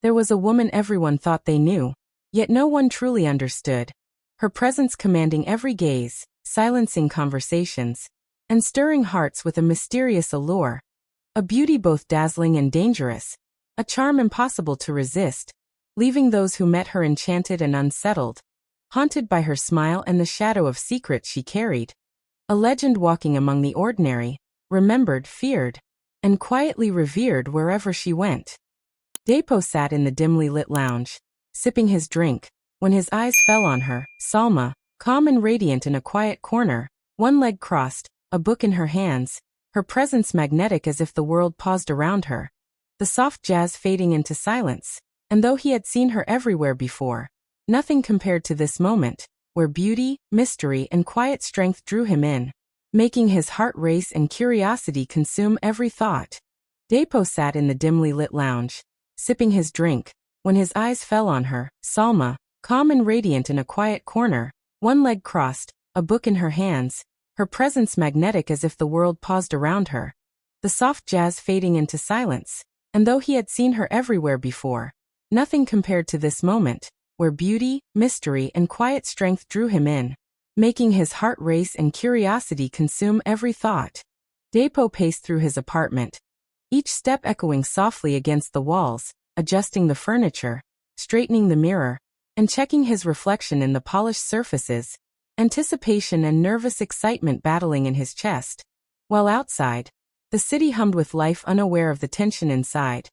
There was a woman everyone thought they knew, yet no one truly understood. Her presence commanding every gaze, silencing conversations, and stirring hearts with a mysterious allure. A beauty both dazzling and dangerous, a charm impossible to resist, leaving those who met her enchanted and unsettled, haunted by her smile and the shadow of secrets she carried. A legend walking among the ordinary, remembered, feared, and quietly revered wherever she went. Depo sat in the dimly lit lounge, sipping his drink, when his eyes fell on her, Salma, calm and radiant in a quiet corner, one leg crossed, a book in her hands, her presence magnetic as if the world paused around her. The soft jazz fading into silence, and though he had seen her everywhere before, nothing compared to this moment, where beauty, mystery, and quiet strength drew him in, making his heart race and curiosity consume every thought. Depo sat in the dimly lit lounge, sipping his drink, when his eyes fell on her, Salma, calm and radiant in a quiet corner, one leg crossed, a book in her hands, her presence magnetic as if the world paused around her. The soft jazz fading into silence, and though he had seen her everywhere before, nothing compared to this moment, where beauty, mystery, and quiet strength drew him in, making his heart race and curiosity consume every thought. Depo paced through his apartment, each step echoing softly against the walls, adjusting the furniture, straightening the mirror, and checking his reflection in the polished surfaces, anticipation and nervous excitement battling in his chest. While outside, the city hummed with life, unaware of the tension inside.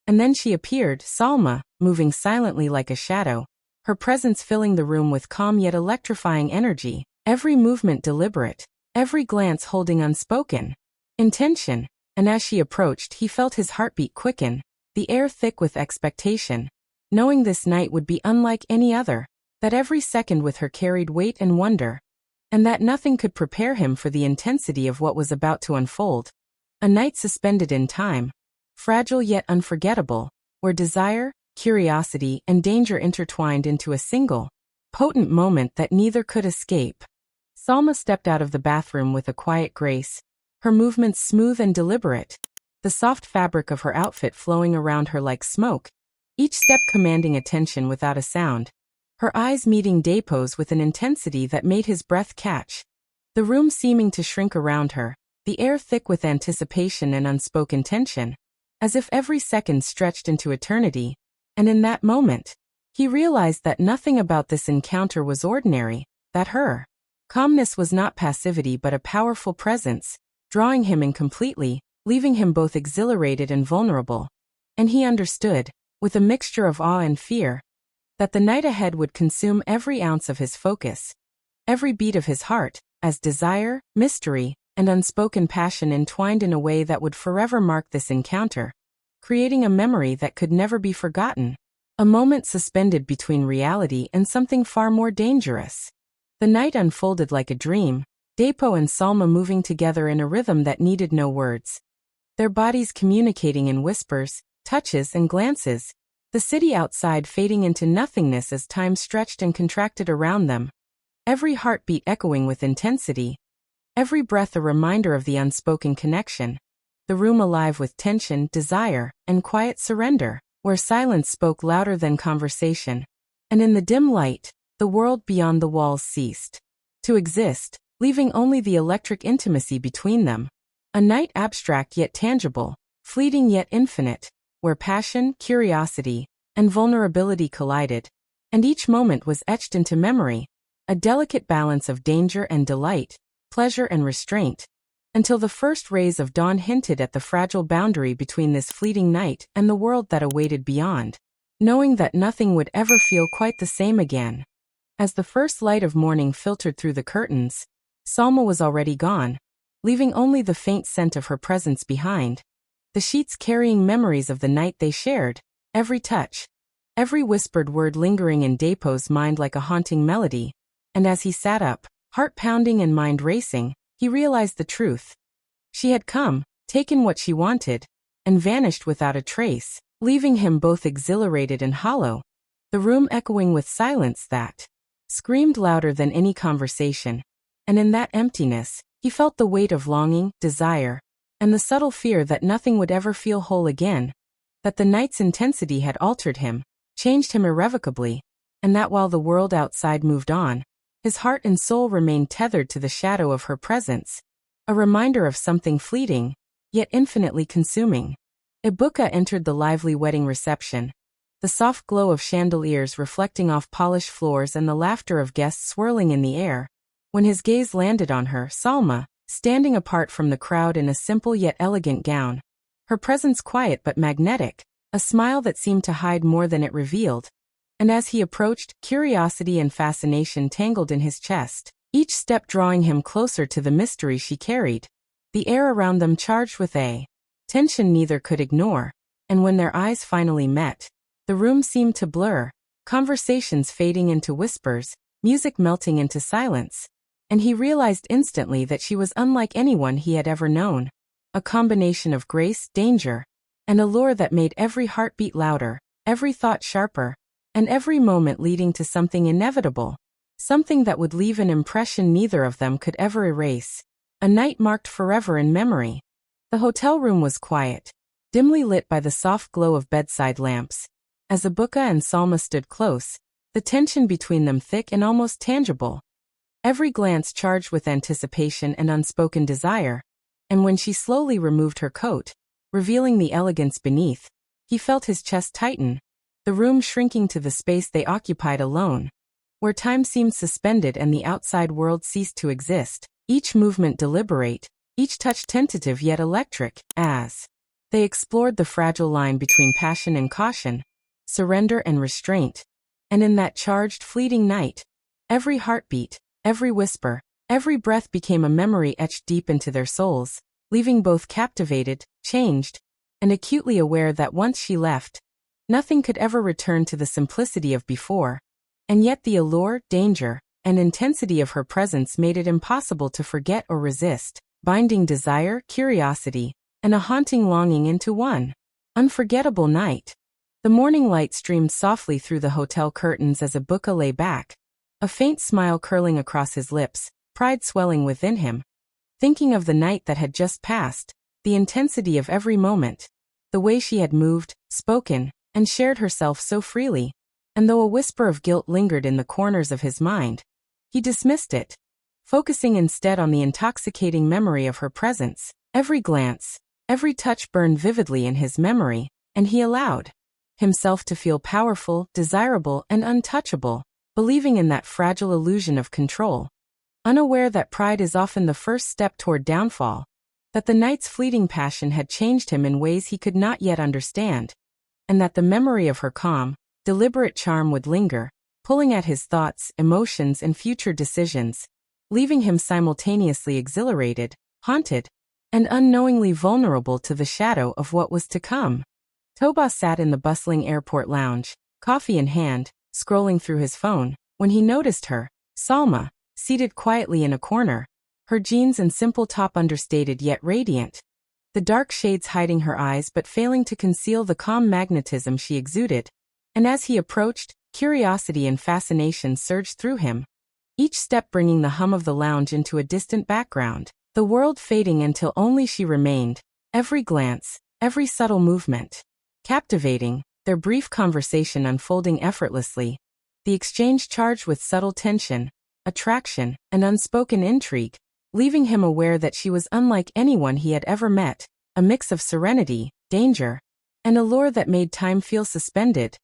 And then she appeared, Salma, moving silently like a shadow, her presence filling the room with calm yet electrifying energy, every movement deliberate, every glance holding unspoken intention. And as she approached, he felt his heartbeat quicken, the air thick with expectation, knowing this night would be unlike any other, that every second with her carried weight and wonder, and that nothing could prepare him for the intensity of what was about to unfold. A night suspended in time, fragile yet unforgettable, where desire, curiosity, and danger intertwined into a single, potent moment that neither could escape. Salma stepped out of the bathroom with a quiet grace, her movements smooth and deliberate, the soft fabric of her outfit flowing around her like smoke, each step commanding attention without a sound, her eyes meeting Depo's with an intensity that made his breath catch, the room seeming to shrink around her, the air thick with anticipation and unspoken tension, as if every second stretched into eternity. And in that moment, he realized that nothing about this encounter was ordinary, that her calmness was not passivity but a powerful presence, drawing him in completely, leaving him both exhilarated and vulnerable. And he understood, with a mixture of awe and fear, that the night ahead would consume every ounce of his focus, every beat of his heart, as desire, mystery, and unspoken passion entwined in a way that would forever mark this encounter, creating a memory that could never be forgotten, a moment suspended between reality and something far more dangerous. The night unfolded like a dream, Depo and Salma moving together in a rhythm that needed no words, their bodies communicating in whispers, touches, and glances, the city outside fading into nothingness as time stretched and contracted around them, every heartbeat echoing with intensity, every breath a reminder of the unspoken connection, the room alive with tension, desire, and quiet surrender, where silence spoke louder than conversation. And in the dim light, the world beyond the walls ceased to exist, leaving only the electric intimacy between them. A night abstract yet tangible, fleeting yet infinite, where passion, curiosity, and vulnerability collided, and each moment was etched into memory, a delicate balance of danger and delight, pleasure and restraint, until the first rays of dawn hinted at the fragile boundary between this fleeting night and the world that awaited beyond, knowing that nothing would ever feel quite the same again. As the first light of morning filtered through the curtains, Salma was already gone, leaving only the faint scent of her presence behind, the sheets carrying memories of the night they shared, every touch, every whispered word lingering in Depo's mind like a haunting melody. And as he sat up, heart pounding and mind racing, he realized the truth. She had come, taken what she wanted, and vanished without a trace, leaving him both exhilarated and hollow, the room echoing with silence that screamed louder than any conversation. And in that emptiness, he felt the weight of longing, desire, and the subtle fear that nothing would ever feel whole again. that the night's intensity had altered him, changed him irrevocably, and that while the world outside moved on, his heart and soul remained tethered to the shadow of her presence, a reminder of something fleeting, yet infinitely consuming. Ibuka entered the lively wedding reception, the soft glow of chandeliers reflecting off polished floors and the laughter of guests swirling in the air. When his gaze landed on her, Salma, standing apart from the crowd in a simple yet elegant gown, her presence quiet but magnetic, a smile that seemed to hide more than it revealed. And as he approached, curiosity and fascination tangled in his chest, each step drawing him closer to the mystery she carried. The air around them charged with a tension neither could ignore, and when their eyes finally met, the room seemed to blur, conversations fading into whispers, music melting into silence, and he realized instantly that she was unlike anyone he had ever known, a combination of grace, danger, and allure that made every heartbeat louder, every thought sharper, and every moment leading to something inevitable, something that would leave an impression neither of them could ever erase, a night marked forever in memory. The hotel room was quiet, dimly lit by the soft glow of bedside lamps. As Ibuka and Salma stood close, the tension between them thick and almost tangible, every glance charged with anticipation and unspoken desire, and when she slowly removed her coat, revealing the elegance beneath, he felt his chest tighten, the room shrinking to the space they occupied alone, where time seemed suspended and the outside world ceased to exist, each movement deliberate, each touch tentative yet electric, as they explored the fragile line between passion and caution, surrender and restraint. And in that charged, fleeting night, every heartbeat, every whisper, every breath became a memory etched deep into their souls, leaving both captivated, changed, and acutely aware that once she left, nothing could ever return to the simplicity of before. And yet the allure, danger, and intensity of her presence made it impossible to forget or resist, binding desire, curiosity, and a haunting longing into one unforgettable night. The morning light streamed softly through the hotel curtains as Ibuka lay back, a faint smile curling across his lips, pride swelling within him, thinking of the night that had just passed, the intensity of every moment, the way she had moved, spoken, and shared herself so freely. And though a whisper of guilt lingered in the corners of his mind, he dismissed it, focusing instead on the intoxicating memory of her presence. Every glance, every touch burned vividly in his memory, and he allowed himself to feel powerful, desirable, and untouchable, believing in that fragile illusion of control, unaware that pride is often the first step toward downfall, that the night's fleeting passion had changed him in ways he could not yet understand, and that the memory of her calm, deliberate charm would linger, pulling at his thoughts, emotions, and future decisions, leaving him simultaneously exhilarated, haunted, and unknowingly vulnerable to the shadow of what was to come. Toba sat in the bustling airport lounge, coffee in hand, scrolling through his phone, when he noticed her, Salma, seated quietly in a corner, her jeans and simple top understated yet radiant, the dark shades hiding her eyes but failing to conceal the calm magnetism she exuded. And as he approached, curiosity and fascination surged through him, each step bringing the hum of the lounge into a distant background, the world fading until only she remained, every glance, every subtle movement captivating, their brief conversation unfolding effortlessly, the exchange charged with subtle tension, attraction, and unspoken intrigue, leaving him aware that she was unlike anyone he had ever met, a mix of serenity, danger, and allure that made time feel suspended.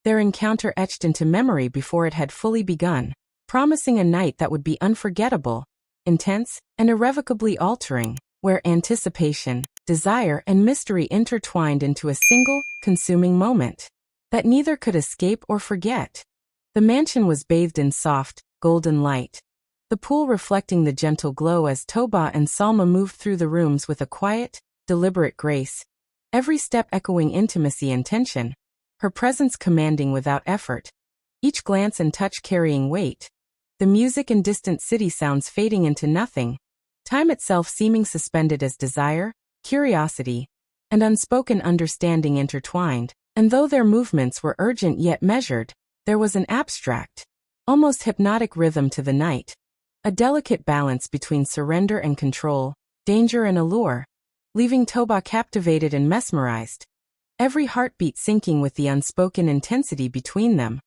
Their encounter etched into memory before it had fully begun, promising a night that would be unforgettable, intense, and irrevocably altering, where anticipation, desire, and mystery intertwined into a single, consuming moment that neither could escape or forget. The mansion was bathed in soft, golden light, the pool reflecting the gentle glow as Toba and Salma moved through the rooms with a quiet, deliberate grace, every step echoing intimacy and tension, her presence commanding without effort, each glance and touch carrying weight, the music and distant city sounds fading into nothing, time itself seeming suspended as desire, curiosity, and unspoken understanding intertwined. And though their movements were urgent yet measured, there was an abstract, almost hypnotic rhythm to the night, a delicate balance between surrender and control, danger and allure, leaving Toba captivated and mesmerized. every heartbeat syncing with the unspoken intensity between them,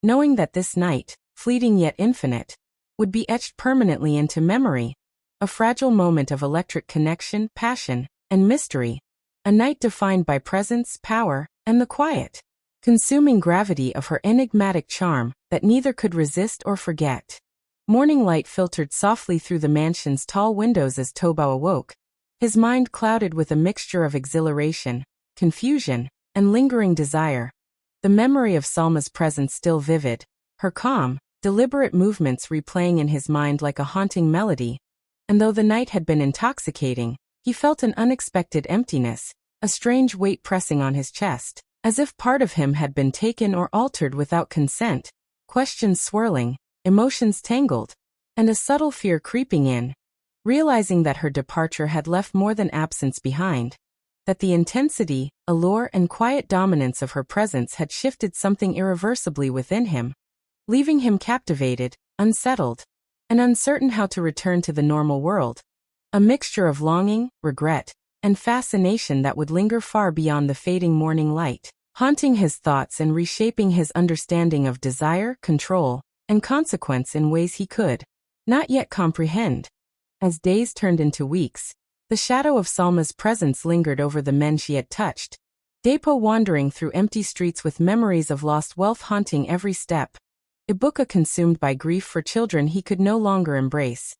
knowing that this night, fleeting yet infinite, would be etched permanently into memory, a fragile moment of electric connection, passion, and mystery, a night defined by presence, power, and the quiet, consuming gravity of her enigmatic charm that neither could resist or forget. Morning light filtered softly through the mansion's tall windows as Toba awoke, his mind clouded with a mixture of exhilaration, confusion, and lingering desire. The memory of Salma's presence still vivid, her calm, deliberate movements replaying in his mind like a haunting melody. And though the night had been intoxicating, he felt an unexpected emptiness, a strange weight pressing on his chest, as if part of him had been taken or altered without consent, questions swirling, emotions tangled, and a subtle fear creeping in, realizing that her departure had left more than absence behind, that the intensity, allure, and quiet dominance of her presence had shifted something irreversibly within him, leaving him captivated, unsettled, and uncertain how to return to the normal world, a mixture of longing, regret, and fascination that would linger far beyond the fading morning light, haunting his thoughts and reshaping his understanding of desire, control, and consequence in ways he could not yet comprehend. As days turned into weeks, the shadow of Salma's presence lingered over the men she had touched, Depo wandering through empty streets with memories of lost wealth haunting every step, Ibuka consumed by grief for children he could no longer embrace,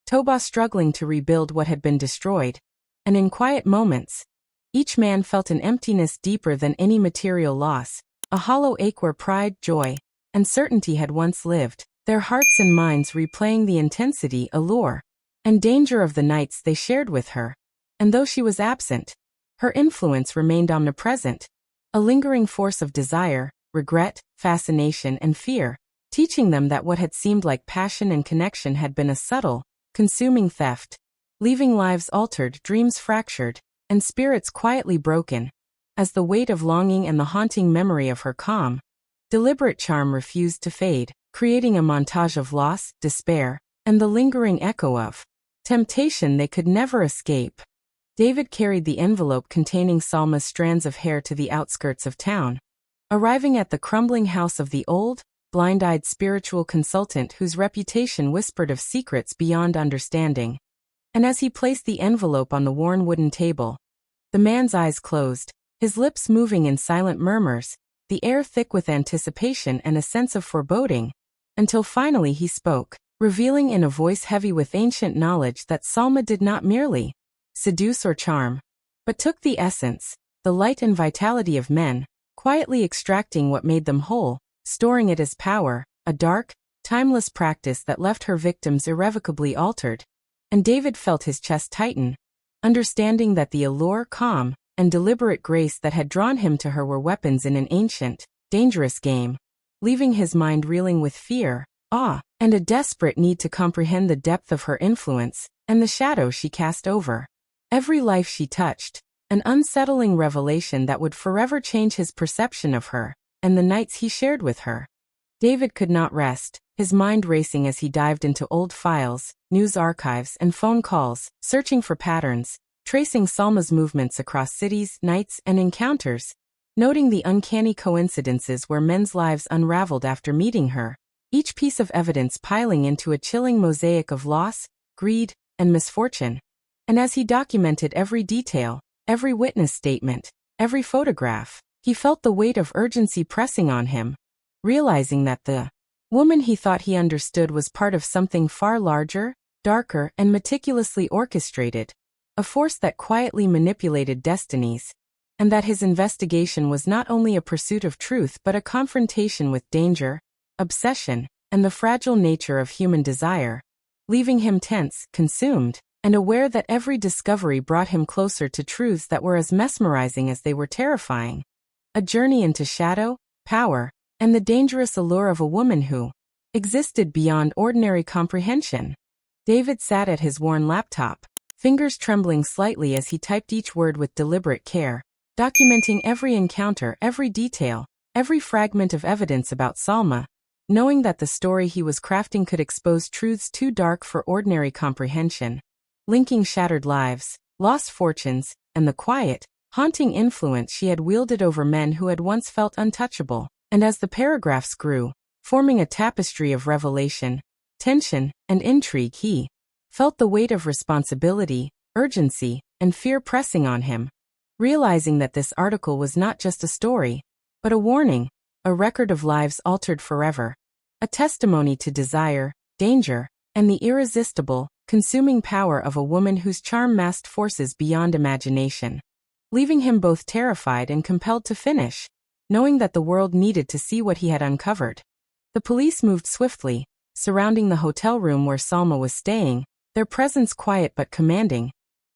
Toba struggling to rebuild what had been destroyed, and in quiet moments, each man felt an emptiness deeper than any material loss, a hollow ache where pride, joy, and certainty had once lived, their hearts and minds replaying the intensity, allure, and danger of the nights they shared with her. And though she was absent, her influence remained omnipresent, a lingering force of desire, regret, fascination, and fear, teaching them that what had seemed like passion and connection had been a subtle, consuming theft, leaving lives altered, dreams fractured, and spirits quietly broken, as the weight of longing and the haunting memory of her calm, deliberate charm refused to fade, creating a montage of loss, despair, and the lingering echo of temptation they could never escape. David carried the envelope containing Salma's strands of hair to the outskirts of town, arriving at the crumbling house of the old, blind-eyed spiritual consultant whose reputation whispered of secrets beyond understanding. And as he placed the envelope on the worn wooden table, the man's eyes closed, his lips moving in silent murmurs, the air thick with anticipation and a sense of foreboding, until finally he spoke, revealing in a voice heavy with ancient knowledge that Salma did not merely seduce or charm, but took the essence, the light and vitality of men, quietly extracting what made them whole, storing it as power, a dark, timeless practice that left her victims irrevocably altered. And David felt his chest tighten, understanding that the allure, calm, and deliberate grace that had drawn him to her were weapons in an ancient, dangerous game, leaving his mind reeling with fear, awe, and a desperate need to comprehend the depth of her influence and the shadow she cast over every life she touched, an unsettling revelation that would forever change his perception of her and the nights he shared with her. David could not rest, his mind racing as he dived into old files, news archives, and phone calls, searching for patterns, tracing Salma's movements across cities, nights, and encounters, noting the uncanny coincidences where men's lives unraveled after meeting her, each piece of evidence piling into a chilling mosaic of loss, greed, and misfortune. And as he documented every detail, every witness statement, every photograph, he felt the weight of urgency pressing on him, realizing that the woman he thought he understood was part of something far larger, darker, and meticulously orchestrated, a force that quietly manipulated destinies, and that his investigation was not only a pursuit of truth but a confrontation with danger, obsession, and the fragile nature of human desire, leaving him tense, consumed, and aware that every discovery brought him closer to truths that were as mesmerizing as they were terrifying. A journey into shadow, power, and the dangerous allure of a woman who existed beyond ordinary comprehension. David sat at his worn laptop, fingers trembling slightly as he typed each word with deliberate care, documenting every encounter, every detail, every fragment of evidence about Salma, knowing that the story he was crafting could expose truths too dark for ordinary comprehension, linking shattered lives, lost fortunes, and the quiet, haunting influence she had wielded over men who had once felt untouchable. And as the paragraphs grew, forming a tapestry of revelation, tension, and intrigue, he felt the weight of responsibility, urgency, and fear pressing on him, realizing that this article was not just a story, but a warning, a record of lives altered forever, a testimony to desire, danger, and the irresistible, consuming power of a woman whose charm masked forces beyond imagination, leaving him both terrified and compelled to finish, knowing that the world needed to see what he had uncovered. The police moved swiftly, surrounding the hotel room where Salma was staying, their presence quiet but commanding,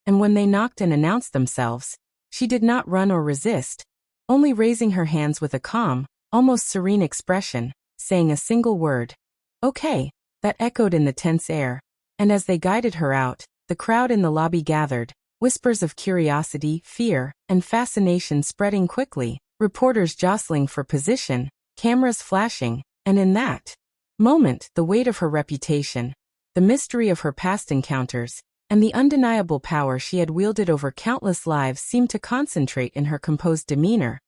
and when they knocked and announced themselves, she did not run or resist, only raising her hands with a calm, almost serene expression, saying a single word, "Okay," that echoed in the tense air, and as they guided her out, the crowd in the lobby gathered, whispers of curiosity, fear, and fascination spreading quickly, reporters jostling for position, cameras flashing, and in that moment, the weight of her reputation, the mystery of her past encounters, and the undeniable power she had wielded over countless lives seemed to concentrate in her composed demeanor,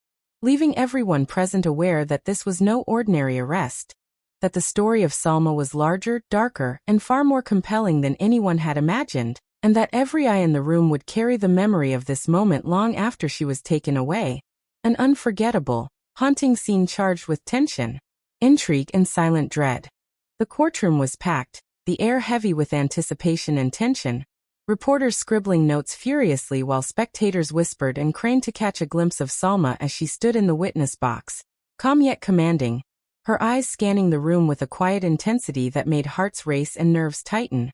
leaving everyone present aware that this was no ordinary arrest, that the story of Salma was larger, darker, and far more compelling than anyone had imagined, and that every eye in the room would carry the memory of this moment long after she was taken away. An unforgettable, haunting scene charged with tension, intrigue, and silent dread. The courtroom was packed, the air heavy with anticipation and tension, reporters scribbling notes furiously while spectators whispered and craned to catch a glimpse of Salma as she stood in the witness box, calm yet commanding, her eyes scanning the room with a quiet intensity that made hearts race and nerves tighten.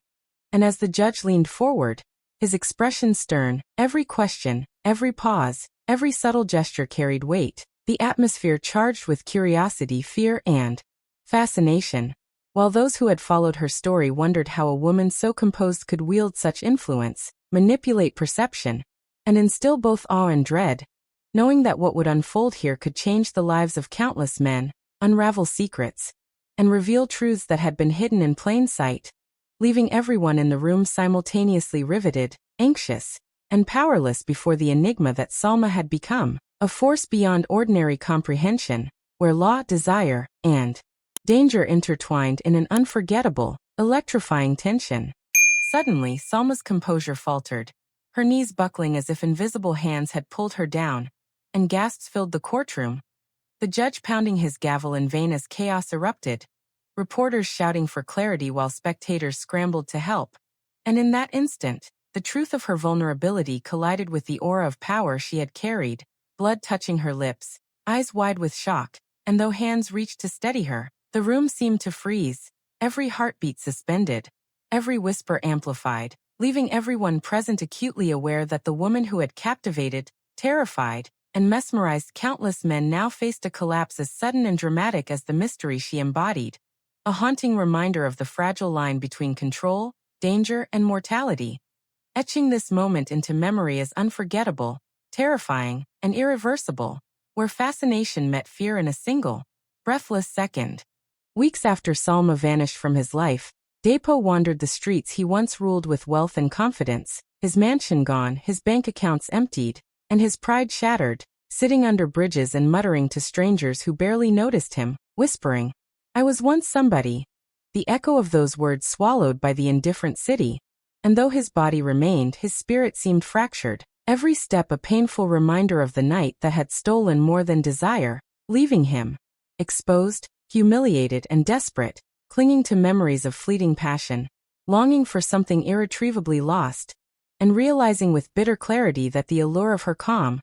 And as the judge leaned forward, his expression stern, every question, every pause, every subtle gesture carried weight, the atmosphere charged with curiosity, fear, and fascination, while those who had followed her story wondered how a woman so composed could wield such influence, manipulate perception, and instill both awe and dread, knowing that what would unfold here could change the lives of countless men, unravel secrets, and reveal truths that had been hidden in plain sight, leaving everyone in the room simultaneously riveted, anxious, and powerless before the enigma that Salma had become, a force beyond ordinary comprehension, where law, desire, and danger intertwined in an unforgettable, electrifying tension. Suddenly, Salma's composure faltered, her knees buckling as if invisible hands had pulled her down, and gasps filled the courtroom, the judge pounding his gavel in vain as chaos erupted, reporters shouting for clarity while spectators scrambled to help. And in that instant, the truth of her vulnerability collided with the aura of power she had carried, blood touching her lips, eyes wide with shock, and though hands reached to steady her, the room seemed to freeze, every heartbeat suspended, every whisper amplified, leaving everyone present acutely aware that the woman who had captivated, terrified, and mesmerized countless men now faced a collapse as sudden and dramatic as the mystery she embodied, a haunting reminder of the fragile line between control, danger, and mortality, etching this moment into memory as unforgettable, terrifying, and irreversible, where fascination met fear in a single, breathless second. Weeks after Salma vanished from his life, Depo wandered the streets he once ruled with wealth and confidence, his mansion gone, his bank accounts emptied, and his pride shattered, sitting under bridges and muttering to strangers who barely noticed him, whispering, "I was once somebody," the echo of those words swallowed by the indifferent city, and though his body remained, his spirit seemed fractured, every step a painful reminder of the night that had stolen more than desire, leaving him exposed, humiliated, and desperate, clinging to memories of fleeting passion, longing for something irretrievably lost, and realizing with bitter clarity that the allure of her calm,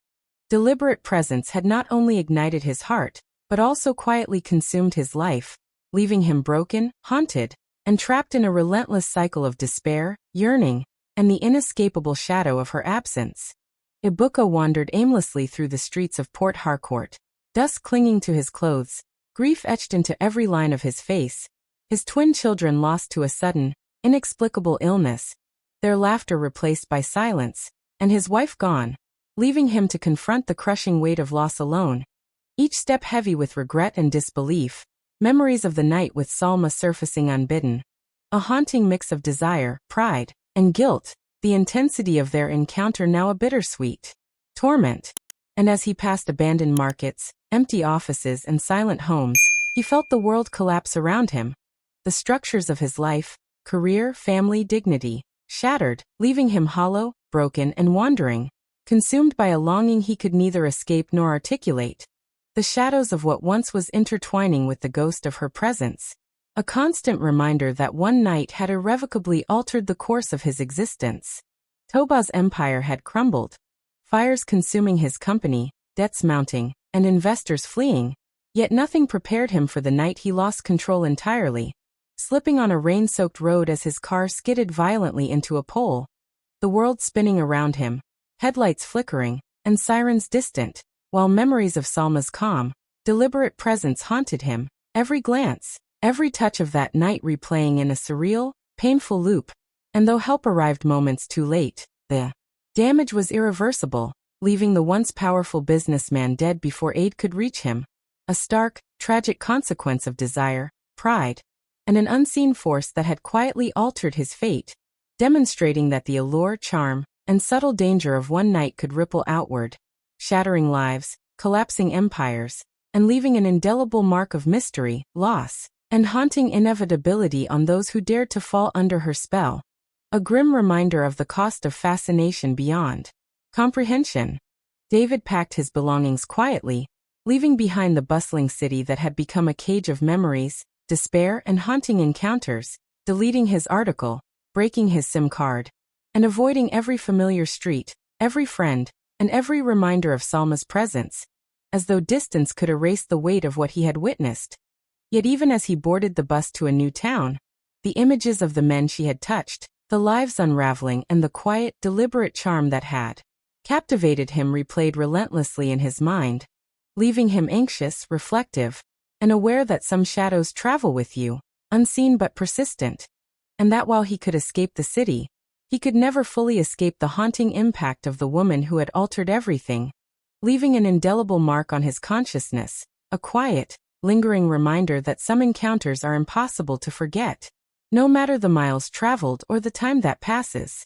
deliberate presence had not only ignited his heart, but also quietly consumed his life, leaving him broken, haunted, and trapped in a relentless cycle of despair, yearning, and the inescapable shadow of her absence. Ibuka wandered aimlessly through the streets of Port Harcourt, dust clinging to his clothes, grief etched into every line of his face, his twin children lost to a sudden, inexplicable illness, their laughter replaced by silence, and his wife gone, leaving him to confront the crushing weight of loss alone, each step heavy with regret and disbelief, memories of the night with Salma surfacing unbidden, a haunting mix of desire, pride, and guilt, the intensity of their encounter now a bittersweet torment. And as he passed abandoned markets, empty offices, and silent homes, he felt the world collapse around him. The structures of his life, career, family, dignity, shattered, leaving him hollow, broken, and wandering, consumed by a longing he could neither escape nor articulate. The shadows of what once was intertwining with the ghost of her presence. A constant reminder that one night had irrevocably altered the course of his existence. Toba's empire had crumbled. Fires consuming his company, debts mounting, and investors fleeing. Yet nothing prepared him for the night he lost control entirely, slipping on a rain-soaked road as his car skidded violently into a pole. The world spinning around him, headlights flickering, and sirens distant, while memories of Salma's calm, deliberate presence haunted him, every glance, every touch of that night replaying in a surreal, painful loop. And though help arrived moments too late, the damage was irreversible, leaving the once powerful businessman dead before aid could reach him. A stark, tragic consequence of desire, pride, and an unseen force that had quietly altered his fate, demonstrating that the allure, charm, and subtle danger of one night could ripple outward, shattering lives, collapsing empires, and leaving an indelible mark of mystery, loss, and haunting inevitability on those who dared to fall under her spell. A grim reminder of the cost of fascination beyond comprehension. David packed his belongings quietly, leaving behind the bustling city that had become a cage of memories, despair, and haunting encounters, deleting his article, breaking his SIM card, and avoiding every familiar street, every friend, and every reminder of Salma's presence, as though distance could erase the weight of what he had witnessed. Yet even as he boarded the bus to a new town, the images of the men she had touched, the lives unraveling, and the quiet, deliberate charm that had captivated him replayed relentlessly in his mind, leaving him anxious, reflective, and aware that some shadows travel with you, unseen but persistent, and that while he could escape the city, he could never fully escape the haunting impact of the woman who had altered everything, leaving an indelible mark on his consciousness, a quiet, lingering reminder that some encounters are impossible to forget, no matter the miles traveled or the time that passes.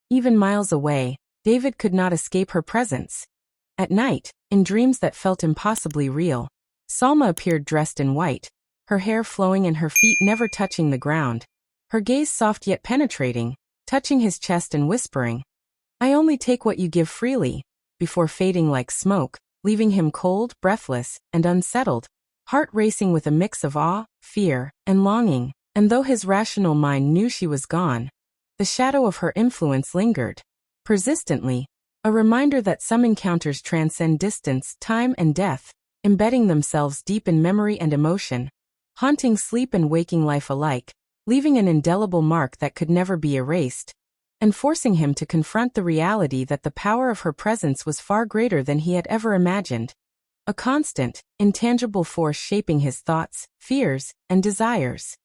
Even miles away, David could not escape her presence. At night, in dreams that felt impossibly real, Salma appeared dressed in white, her hair flowing and her feet never touching the ground, her gaze soft yet penetrating, touching his chest and whispering, "I only take what you give freely," before fading like smoke, leaving him cold, breathless, and unsettled, heart racing with a mix of awe, fear, and longing. And though his rational mind knew she was gone, the shadow of her influence lingered, persistently, a reminder that some encounters transcend distance, time, and death, embedding themselves deep in memory and emotion, haunting sleep and waking life alike, leaving an indelible mark that could never be erased, and forcing him to confront the reality that the power of her presence was far greater than he had ever imagined. A constant, intangible force shaping his thoughts, fears, and desires.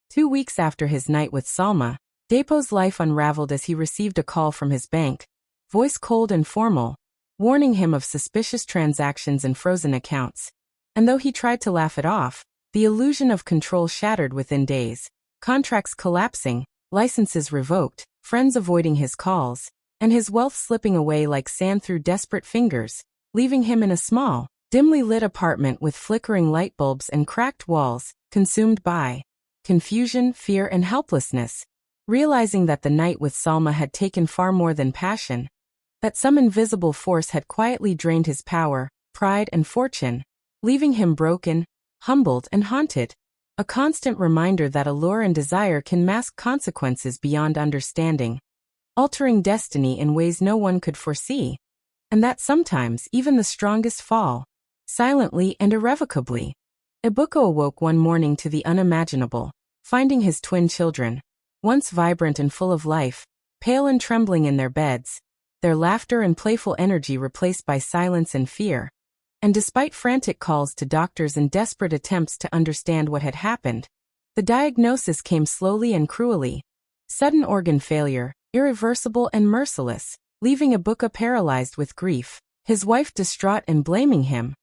2 weeks after his night with Salma, Depo's life unraveled as he received a call from his bank, voice cold and formal, warning him of suspicious transactions and frozen accounts. And though he tried to laugh it off, the illusion of control shattered within days, contracts collapsing, licenses revoked, friends avoiding his calls, and his wealth slipping away like sand through desperate fingers, leaving him in a small, dimly lit apartment with flickering light bulbs and cracked walls, consumed by confusion, fear, and helplessness, realizing that the night with Salma had taken far more than passion, that some invisible force had quietly drained his power, pride, and fortune, leaving him broken, humbled, and haunted. A constant reminder that allure and desire can mask consequences beyond understanding, altering destiny in ways no one could foresee, and that sometimes even the strongest fall, silently and irrevocably. Ibuko awoke one morning to the unimaginable, finding his twin children, once vibrant and full of life, pale and trembling in their beds, their laughter and playful energy replaced by silence and fear. And despite frantic calls to doctors and desperate attempts to understand what had happened, the diagnosis came slowly and cruelly. Sudden organ failure, irreversible and merciless, leaving Ibuka paralyzed with grief, his wife distraught and blaming him,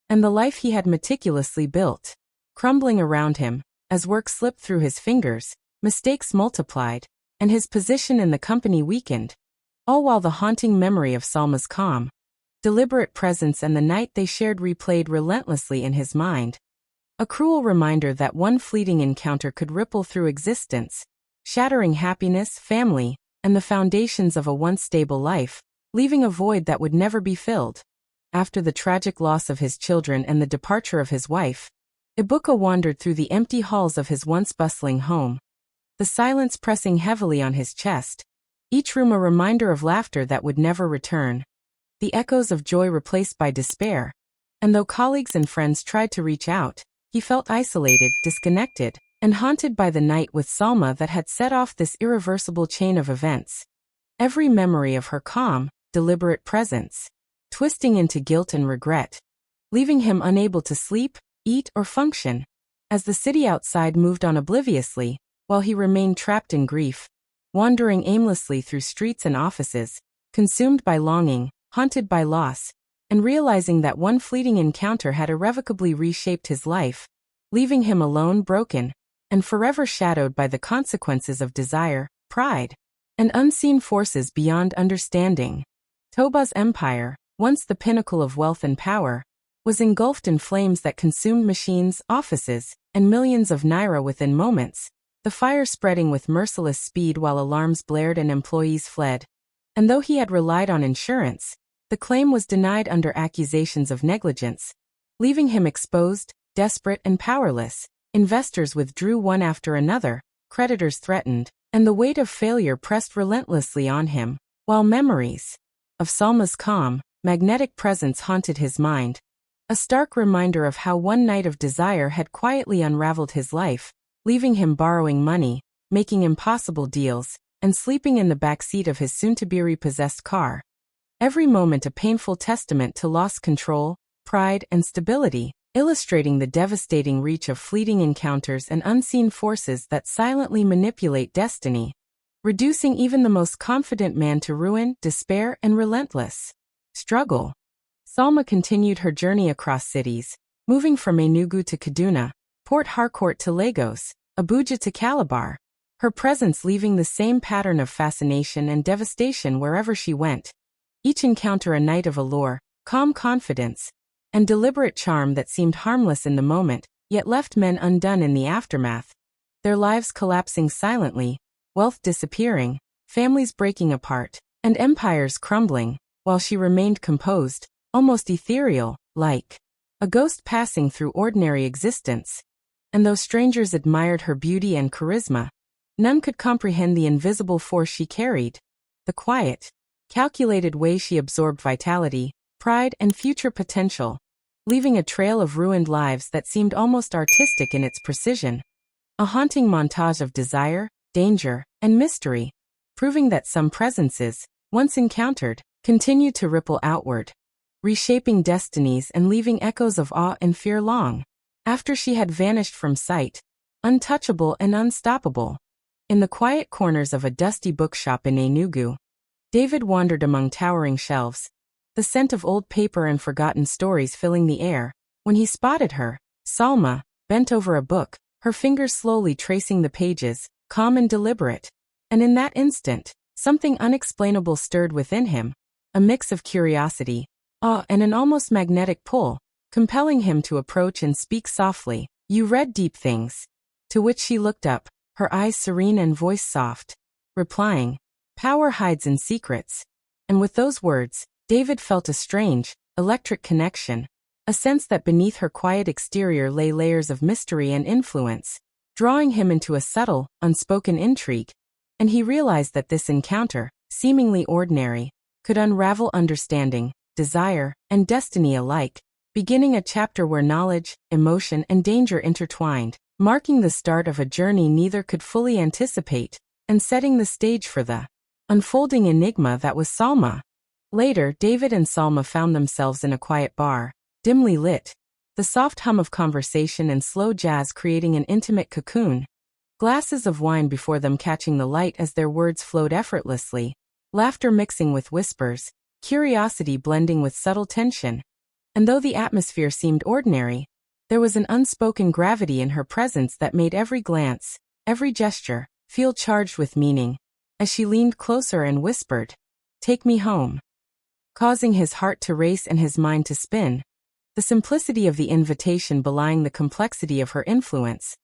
and the life he had meticulously built, crumbling around him, as work slipped through his fingers, mistakes multiplied, and his position in the company weakened, all while the haunting memory of Salma's calm, deliberate presence, and the night they shared replayed relentlessly in his mind. A cruel reminder that one fleeting encounter could ripple through existence, shattering happiness, family, and the foundations of a once stable life, leaving a void that would never be filled. After the tragic loss of his children and the departure of his wife, Ibuka wandered through the empty halls of his once bustling home, the silence pressing heavily on his chest, each room a reminder of laughter that would never return, the echoes of joy replaced by despair. And though colleagues and friends tried to reach out, he felt isolated, disconnected, and haunted by the night with Salma that had set off this irreversible chain of events. Every memory of her calm, deliberate presence, twisting into guilt and regret, leaving him unable to sleep, eat, or function, as the city outside moved on obliviously, while he remained trapped in grief, wandering aimlessly through streets and offices, consumed by longing, haunted by loss, and realizing that one fleeting encounter had irrevocably reshaped his life, leaving him alone, broken, and forever shadowed by the consequences of desire, pride, and unseen forces beyond understanding. Toba's empire, once the pinnacle of wealth and power, was engulfed in flames that consumed machines, offices, and millions of naira within moments, the fire spreading with merciless speed while alarms blared and employees fled. And though he had relied on insurance, the claim was denied under accusations of negligence, leaving him exposed, desperate, and powerless. Investors withdrew one after another, creditors threatened, and the weight of failure pressed relentlessly on him, while memories of Salma's calm, magnetic presence haunted his mind, a stark reminder of how one night of desire had quietly unraveled his life, leaving him borrowing money, making impossible deals, and sleeping in the backseat of his soon-to-be repossessed car. Every moment a painful testament to lost control, pride, and stability, illustrating the devastating reach of fleeting encounters and unseen forces that silently manipulate destiny, reducing even the most confident man to ruin, despair, and relentless struggle. Salma continued her journey across cities, moving from Enugu to Kaduna, Port Harcourt to Lagos, Abuja to Calabar, her presence leaving the same pattern of fascination and devastation wherever she went. Each encounter a night of allure, calm confidence, and deliberate charm that seemed harmless in the moment, yet left men undone in the aftermath, their lives collapsing silently, wealth disappearing, families breaking apart, and empires crumbling, while she remained composed, almost ethereal, like a ghost passing through ordinary existence. And though strangers admired her beauty and charisma, none could comprehend the invisible force she carried, the quiet, calculated way she absorbed vitality, pride, and future potential, leaving a trail of ruined lives that seemed almost artistic in its precision. A haunting montage of desire, danger, and mystery, proving that some presences, once encountered, continue to ripple outward, reshaping destinies and leaving echoes of awe and fear long after she had vanished from sight, untouchable and unstoppable. In the quiet corners of a dusty bookshop in Enugu, David wandered among towering shelves, the scent of old paper and forgotten stories filling the air, when he spotted her, Salma, bent over a book, her fingers slowly tracing the pages, calm and deliberate. And in that instant, something unexplainable stirred within him, a mix of curiosity, awe, and an almost magnetic pull, compelling him to approach and speak softly. "You read deep things." To which she looked up, her eyes serene and voice soft, replying, "Power hides in secrets." And with those words, David felt a strange, electric connection, a sense that beneath her quiet exterior lay layers of mystery and influence, drawing him into a subtle, unspoken intrigue. And he realized that this encounter, seemingly ordinary, could unravel understanding, desire, and destiny alike, beginning a chapter where knowledge, emotion, and danger intertwined, marking the start of a journey neither could fully anticipate, and setting the stage for the unfolding enigma that was Salma. Later, David and Salma found themselves in a quiet bar, dimly lit, the soft hum of conversation and slow jazz creating an intimate cocoon, glasses of wine before them catching the light as their words flowed effortlessly, laughter mixing with whispers, curiosity blending with subtle tension. And though the atmosphere seemed ordinary, there was an unspoken gravity in her presence that made every glance, every gesture, feel charged with meaning, as she leaned closer and whispered, "Take me home." causing his heart to race and his mind to spin. The simplicity of the invitation belying the complexity of her influence,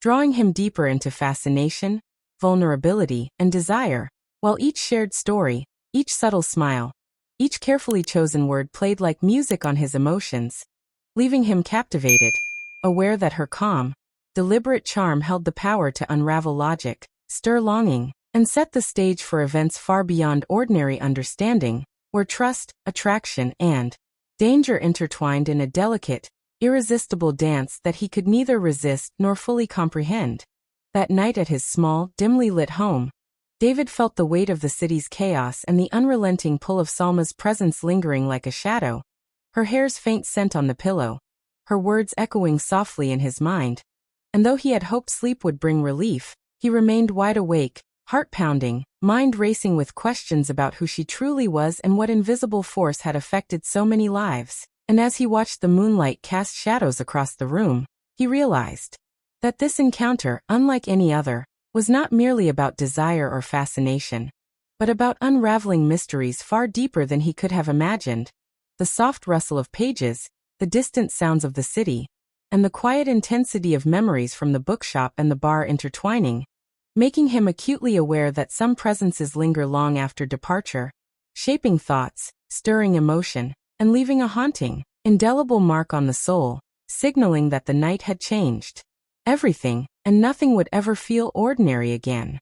drawing him deeper into fascination, vulnerability, and desire, while each shared story, each subtle smile, each carefully chosen word played like music on his emotions, leaving him captivated, aware that her calm, deliberate charm held the power to unravel logic, stir longing, and set the stage for events far beyond ordinary understanding, where trust, attraction, and danger intertwined in a delicate, irresistible dance that he could neither resist nor fully comprehend. That night at his small, dimly lit home, David felt the weight of the city's chaos and the unrelenting pull of Salma's presence lingering like a shadow, her hair's faint scent on the pillow, her words echoing softly in his mind. And though he had hoped sleep would bring relief, he remained wide awake, heart pounding, mind racing with questions about who she truly was and what invisible force had affected so many lives. And as he watched the moonlight cast shadows across the room, he realized that this encounter, unlike any other, was not merely about desire or fascination, but about unraveling mysteries far deeper than he could have imagined. The soft rustle of pages, the distant sounds of the city, and the quiet intensity of memories from the bookshop and the bar intertwining, making him acutely aware that some presences linger long after departure, shaping thoughts, stirring emotion, and leaving a haunting, indelible mark on the soul, signaling that the night had changed everything, and nothing would ever feel ordinary again.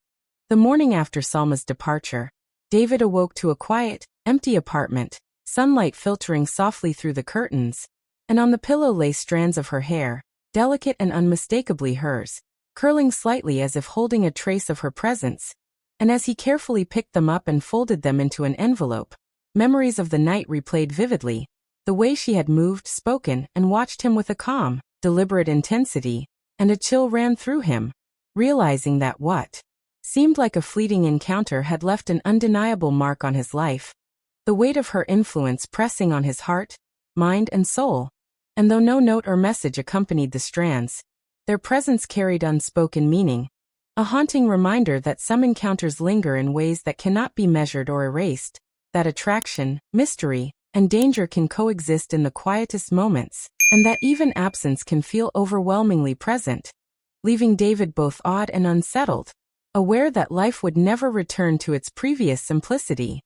The morning after Salma's departure, David awoke to a quiet, empty apartment, sunlight filtering softly through the curtains, and on the pillow lay strands of her hair, delicate and unmistakably hers, curling slightly as if holding a trace of her presence. And as he carefully picked them up and folded them into an envelope, memories of the night replayed vividly, the way she had moved, spoken, and watched him with a calm, deliberate intensity, and a chill ran through him, realizing that what seemed like a fleeting encounter had left an undeniable mark on his life, the weight of her influence pressing on his heart, mind, and soul. And though no note or message accompanied the strands, their presence carried unspoken meaning, a haunting reminder that some encounters linger in ways that cannot be measured or erased, that attraction, mystery, and danger can coexist in the quietest moments, and that even absence can feel overwhelmingly present, leaving David both awed and unsettled, aware that life would never return to its previous simplicity.